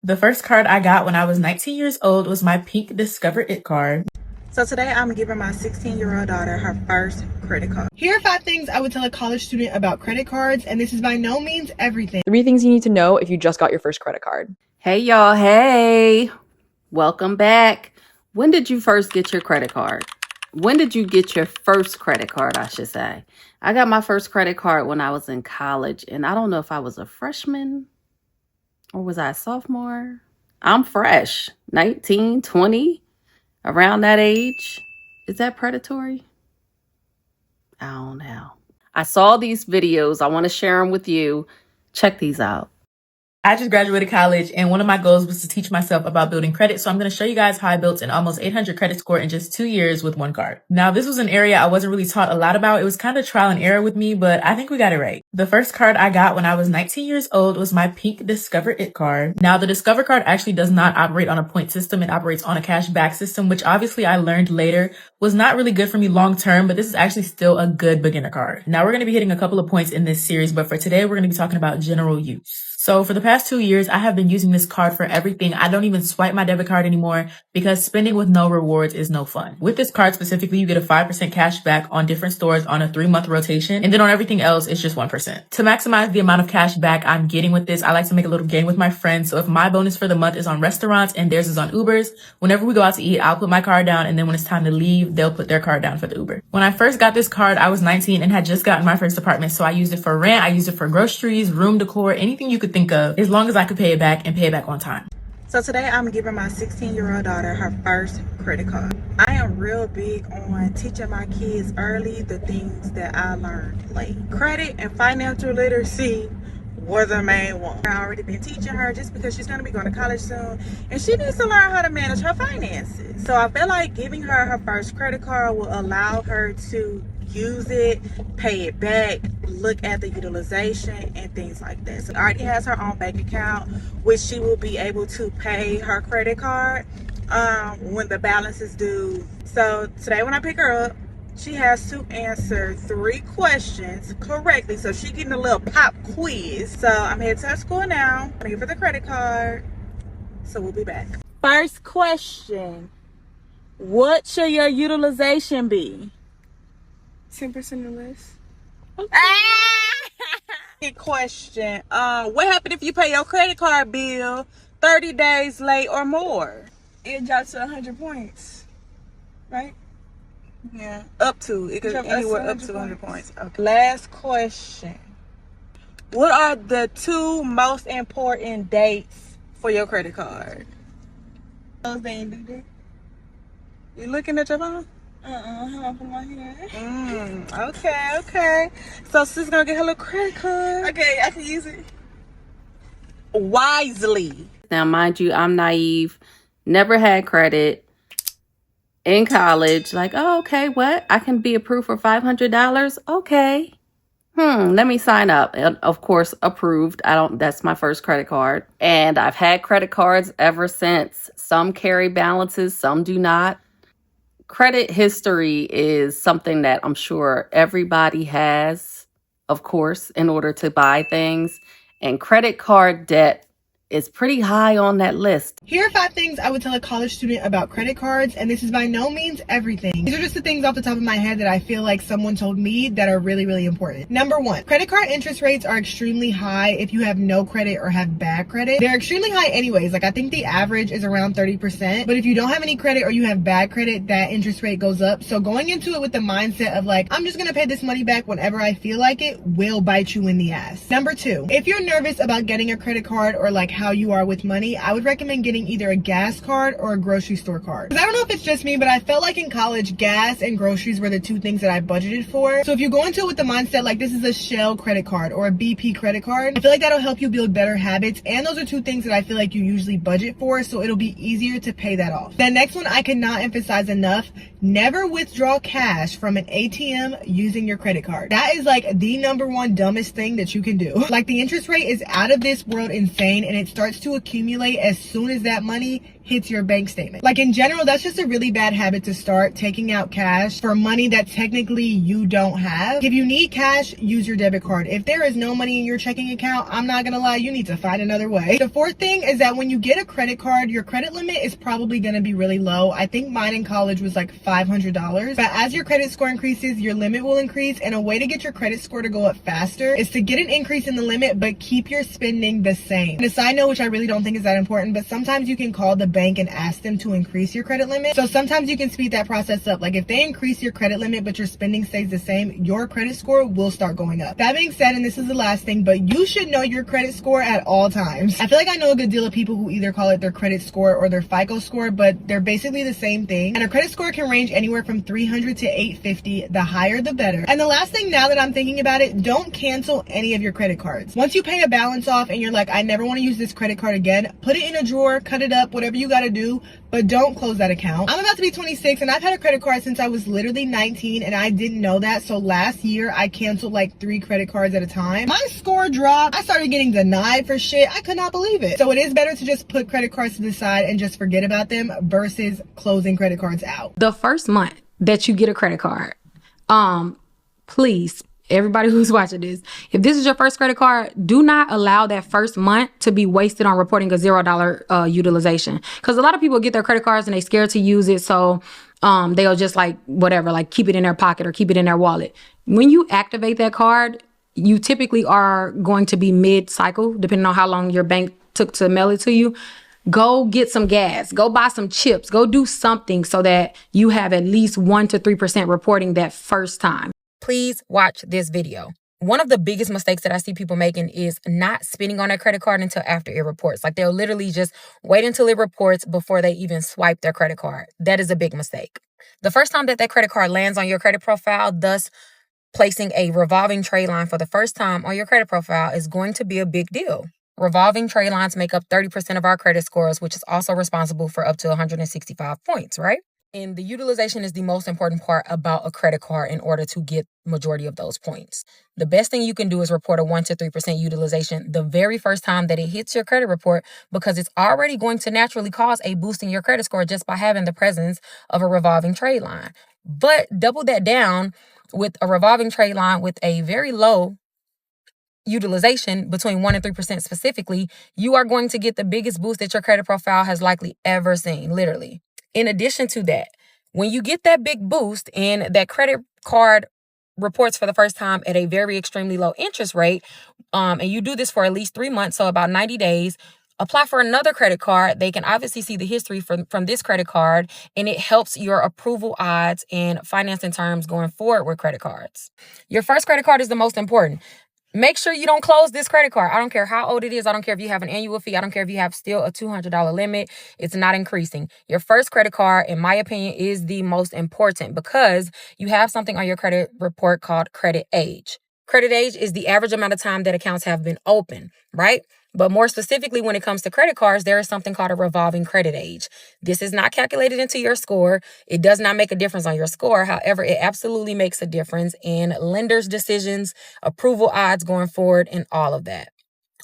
The first card I got when I was 19 years old was my pink Discover It card. So today I'm giving my 16-year-old daughter her first credit card. Here are 5 things I would tell a college student about credit cards, and this is by no means everything. 3 things you need to know if you just got your first credit card. Hey y'all, hey, welcome back. When did you first get your credit card? When did you get your first credit card, I should say? I got my first credit card when I was in college, and I don't know if I was a freshman or was I a sophomore? I'm fresh, 19, 20, around that age. Is that predatory? I don't know. I saw these videos. I want to share them with you. Check these out. I just graduated college and one of my goals was to teach myself about building credit. So I'm going to show you guys how I built an almost 800 credit score in just 2 years with one card. Now, this was an area I wasn't really taught a lot about. It was kind of trial and error with me, but I think we got it right. The first card I got when I was 19 years old was my pink Discover It card. Now, the Discover card actually does not operate on a point system. It operates on a cash back system, which obviously I learned later was not really good for me long term, but this is actually still a good beginner card. Now, we're going to be hitting a couple of points in this series, but for today, we're going to be talking about general use. So for the past 2 years, I have been using this card for everything. I don't even swipe my debit card anymore because spending with no rewards is no fun. With this card specifically, you get a 5% cash back on different stores on a 3-month rotation. And then on everything else, it's just 1%. To maximize the amount of cash back I'm getting with this, I like to make a little game with my friends. So if my bonus for the month is on restaurants and theirs is on Ubers, whenever we go out to eat, I'll put my card down. And then when it's time to leave, they'll put their card down for the Uber. When I first got this card, I was 19 and had just gotten my first apartment. So I used it for rent. I used it for groceries, room decor, anything you could think of, as long as I could pay it back and pay it back on time. So today I'm giving my 16-year-old daughter her first credit card. I am real big on teaching my kids early the things that I learned late. Credit and financial literacy were the main one. I've already been teaching her just because she's going to be going to college soon and she needs to learn how to manage her finances. So I feel like giving her her first credit card will allow her to use it, pay it back, look at the utilization and things like that. So she already has her own bank account, which she will be able to pay her credit card when the balance is due. So today when I pick her up, she has to answer 3 questions correctly. So she's getting a little pop quiz. So I'm headed to her school now. I'm gonna give her the credit card. So we'll be back. First question. What should your utilization be? 10% or less. Okay. Question. What happened if you pay your credit card bill 30 days late or more? It drops to 100 points, right? Yeah, up to. It could Drop anywhere up to to 100 points. points. Okay. Last question. What are the 2 most important dates for your credit card? Those they ain't do that. You looking at your phone? How I put my hand? Okay. So she's gonna get her little credit card. Okay, I can use it. Wisely. Now, mind you, I'm naive, never had credit. In college, like, oh, okay, what? I can be approved for $500? Okay. Let me sign up. And of course, approved. That's my first credit card. And I've had credit cards ever since. Some carry balances, some do not. Credit history is something that I'm sure everybody has, of course, in order to buy things. And credit card debt is pretty high on that list. Here are 5 things I would tell a college student about credit cards, and this is by no means everything. These are just the things off the top of my head that I feel like someone told me that are really, really important. Number 1, credit card interest rates are extremely high if you have no credit or have bad credit. They're extremely high anyways. Like I think the average is around 30%, but if you don't have any credit or you have bad credit, that interest rate goes up. So going into it with the mindset of like, I'm just gonna pay this money back whenever I feel like it will bite you in the ass. Number 2, if you're nervous about getting a credit card or like how you are with money, I would recommend getting either a gas card or a grocery store card. Because I don't know if it's just me, but I felt like in college, gas and groceries were the 2 things that I budgeted for. So if you go into it with the mindset like this is a Shell credit card or a BP credit card, I feel like that'll help you build better habits. And those are 2 things that I feel like you usually budget for, so it'll be easier to pay that off. The next one I cannot emphasize enough, never withdraw cash from an ATM using your credit card. That is like the #1 dumbest thing that you can do. Like the interest rate is out of this world insane and it it starts to accumulate as soon as that money hits your bank statement. Like in general, that's just a really bad habit to start, taking out cash for money that technically you don't have. If you need cash, use your debit card. If there is no money in your checking account, I'm not gonna lie, you need to find another way. The fourth thing is that when you get a credit card, your credit limit is probably gonna be really low. I think mine in college was like $500. But as your credit score increases, your limit will increase. And a way to get your credit score to go up faster is to get an increase in the limit, but keep your spending the same. And a side note, which I really don't think is that important, but sometimes you can call the bank and ask them to increase your credit limit. So sometimes you can speed that process up. Like if they increase your credit limit, but your spending stays the same, your credit score will start going up. That being said, and this is the last thing, but you should know your credit score at all times. I feel like I know a good deal of people who either call it their credit score or their FICO score, but they're basically the same thing. And a credit score can range anywhere from 300 to 850. The higher, the better. And the last thing, now that I'm thinking about it, don't cancel any of your credit cards. Once you pay a balance off and you're like, I never want to use this credit card again, put it in a drawer, cut it up, whatever you got to do, but don't close that account. I'm about to be 26 and I've had a credit card since I was literally 19 and I didn't know that. So last year I canceled like 3 credit cards at a time. My score dropped. I started getting denied for shit. I could not believe it. So it is better to just put credit cards to the side and just forget about them versus closing credit cards out. The first month that you get a credit card, please, everybody who's watching this, if this is your first credit card, do not allow that first month to be wasted on reporting a $0 utilization. Because a lot of people get their credit cards and they scared to use it, so they'll just like whatever, like keep it in their pocket or keep it in their wallet. When you activate that card, you typically are going to be mid-cycle, depending on how long your bank took to mail it to you. Go get some gas, go buy some chips, go do something so that you have at least 1 to 3% reporting that first time. Please watch this video. One of the biggest mistakes that I see people making is not spending on their credit card until after it reports. Like they'll literally just wait until it reports before they even swipe their credit card. That is a big mistake. The first time that credit card lands on your credit profile, thus placing a revolving trade line for the first time on your credit profile, is going to be a big deal. Revolving trade lines make up 30% of our credit scores, which is also responsible for up to 165 points, right? And the utilization is the most important part about a credit card in order to get majority of those points. The best thing you can do is report a 1 to 3% utilization the very first time that it hits your credit report, because it's already going to naturally cause a boost in your credit score just by having the presence of a revolving trade line. But double that down with a revolving trade line with a very low utilization, between 1 and 3% specifically, you are going to get the biggest boost that your credit profile has likely ever seen, literally. In addition to that, when you get that big boost and that credit card reports for the first time at a very extremely low interest rate, and you do this for at least 3 months, so about 90 days, apply for another credit card. They can obviously see the history from this credit card, and it helps your approval odds and financing terms going forward with credit cards. Your first credit card is the most important. Make sure you don't close this credit card. I don't care how old it is. I don't care if you have an annual fee. I don't care if you have still a $200 limit. It's not increasing. Your first credit card, in my opinion, is the most important because you have something on your credit report called credit age. Credit age is the average amount of time that accounts have been open, right? But more specifically, when it comes to credit cards, there is something called a revolving credit age. This is not calculated into your score. It does not make a difference on your score. However, it absolutely makes a difference in lenders' decisions, approval odds going forward, and all of that.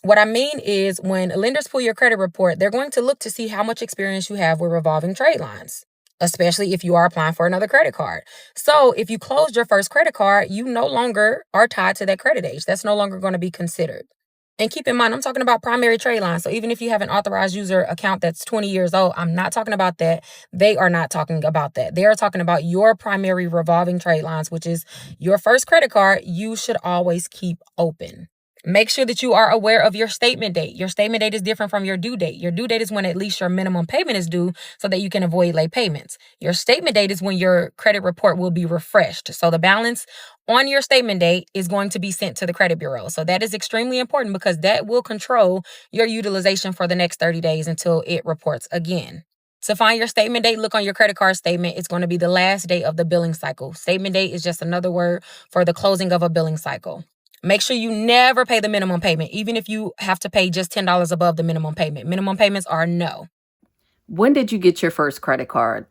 What I mean is when lenders pull your credit report, they're going to look to see how much experience you have with revolving trade lines, especially if you are applying for another credit card. So if you closed your first credit card, you no longer are tied to that credit age. That's no longer going to be considered. And keep in mind, I'm talking about primary trade lines. So even if you have an authorized user account that's 20 years old, I'm not talking about that. They are not talking about that. They are talking about your primary revolving trade lines, which is your first credit card you should always keep open. Make sure that you are aware of your statement date. Your statement date is different from your due date. Your due date is when at least your minimum payment is due so that you can avoid late payments. Your statement date is when your credit report will be refreshed. So the balance on your statement date is going to be sent to the credit bureau. So that is extremely important because that will control your utilization for the next 30 days until it reports again. To find your statement date, look on your credit card statement. It's going to be the last day of the billing cycle. Statement date is just another word for the closing of a billing cycle. Make sure you never pay the minimum payment, even if you have to pay just $10 above the minimum payment. Minimum payments are no. When did you get your first credit card?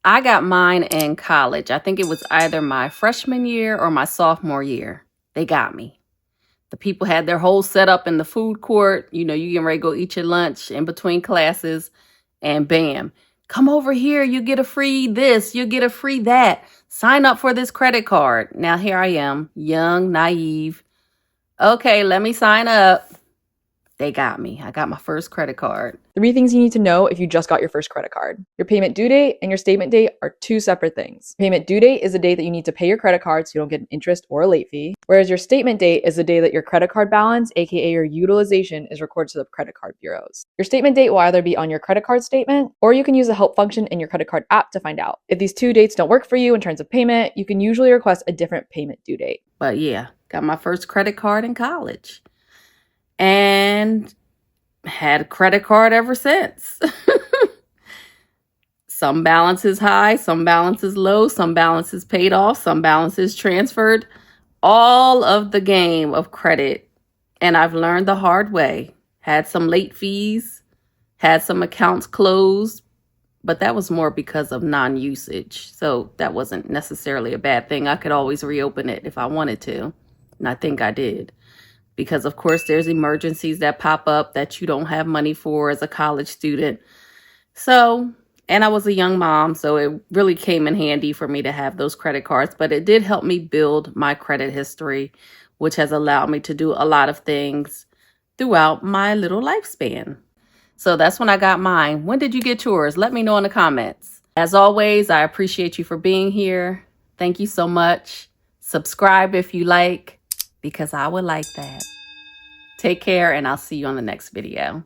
I got mine in college. I think it was either my freshman year or my sophomore year. They got me. The people had their whole setup in the food court. You know, you getting ready to go eat your lunch in between classes, and bam, come over here. You get a free this, you get a free that. Sign up for this credit card. Now here I am, young, naive. Okay, let me sign up. They got me. I got my first credit card. 3 things you need to know if you just got your first credit card. Your payment due date and your statement date are 2 separate things. Payment due date is the date that you need to pay your credit card so you don't get an interest or a late fee, whereas your statement date is the day that your credit card balance, aka your utilization, is recorded to the credit card bureaus. Your statement date will either be on your credit card statement, or you can use the help function in your credit card app to find out. If these 2 dates don't work for you in terms of payment, you can usually request a different payment due date. But yeah, got my first credit card in college. And had a credit card ever since. Some balances high, some balances low, some balances paid off, some balances transferred. All of the game of credit. And I've learned the hard way. Had some late fees, had some accounts closed, but that was more because of non-usage. So that wasn't necessarily a bad thing. I could always reopen it if I wanted to. And I think I did. Because, of course, there's emergencies that pop up that you don't have money for as a college student. So, and I was a young mom, so it really came in handy for me to have those credit cards. But it did help me build my credit history, which has allowed me to do a lot of things throughout my little lifespan. So that's when I got mine. When did you get yours? Let me know in the comments. As always, I appreciate you for being here. Thank you so much. Subscribe if you like, because I would like that. Take care, and I'll see you on the next video.